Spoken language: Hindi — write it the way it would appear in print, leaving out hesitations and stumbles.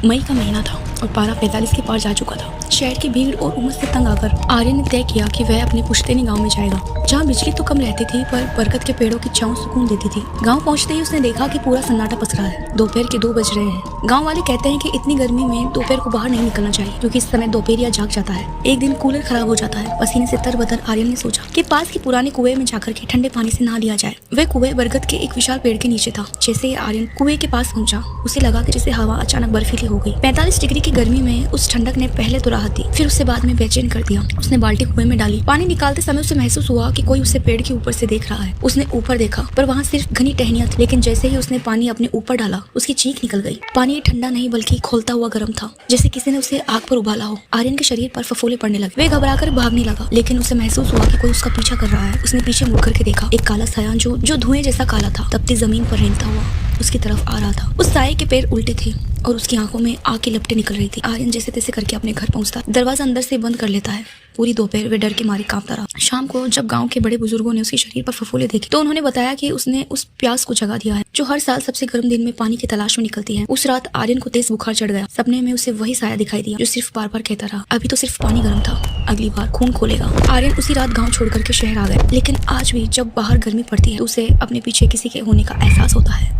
मई का महीना था और पारा 45 के पार जा चुका था। शहर की भीड़ और उमस से तंग आकर आर्यन ने तय किया कि वह अपने पुश्तैनी गांव में जाएगा, जहां बिजली तो कम रहती थी पर बरगद के पेड़ों की छांव सुकून देती थी। गांव पहुंचते ही उसने देखा कि पूरा सन्नाटा पसरा है। दोपहर के 2 बज रहे हैं। गांव वाले कहते हैं कि इतनी गर्मी में दोपहर को बाहर नहीं निकलना चाहिए, क्योंकि इस समय दोपहरिया जाग जाता है। एक दिन कूलर खराब हो जाता है। पसीने से तरबतर आर्यन ने सोचा कि पास के पुराने कुएं में जाकर के ठंडे पानी से नहा लिया जाए। वह कुएं बरगद के एक विशाल पेड़ के नीचे था। जैसे ही आर्यन कुएं के पास पहुंचा, उसे लगा कि जैसे हवा अचानक बर्फीली हो गई। 45 डिग्री की गर्मी में उस ठंडक ने पहले तो राहत दी, फिर उससे बाद में बेचैन कर दिया। उसने बाल्टी कुएं में डाली। पानी निकालते समय उसे महसूस हुआ कि कोई उसे पेड़ के ऊपर से देख रहा है। उसने ऊपर देखा पर वहाँ सिर्फ घनी टहनियां थी। लेकिन जैसे ही उसने पानी अपने ऊपर डाला, उसकी चीख निकल गई। पानी ठंडा नहीं बल्कि खौलता हुआ गर्म था, जैसे किसी ने उसे आग पर उबाला हो। आर्यन के शरीर पर फफोले पड़ने लगे। वे घबराकर भागने लगा, लेकिन उसे महसूस हुआ कि कोई उसका पीछा कर रहा है। उसने पीछे मुड़ करके देखा। एक काला साया जो धुएं जैसा काला था, तपती जमीन पर रेंगता हुआ उसकी तरफ आ रहा था। उस साये के पैर उल्टे थे और उसकी आंखों में आग की लपटें निकल रही थी। आर्यन जैसे तैसे करके अपने घर पहुंचता, दरवाजा अंदर से बंद कर लेता है। पूरी दोपहर वे डर के मारे कांपता रहा। शाम को जब गांव के बड़े बुजुर्गों ने उसके शरीर पर फफोले देखे, तो उन्होंने बताया कि उसने उस प्यास को जगा दिया है जो हर साल सबसे गर्म दिन में पानी की तलाश में निकलती है। उस रात आर्यन को तेज बुखार चढ़ गया। सपने में उसे वही साया दिखाई दिया जो सिर्फ बार बार कहता रहा, अभी तो सिर्फ पानी गर्म था, अगली बार खून खोलेगा। आर्यन उसी रात गाँव छोड़ करके शहर आ गए। लेकिन आज भी जब बाहर गर्मी पड़ती है तो उसे अपने पीछे किसी के होने का एहसास होता है।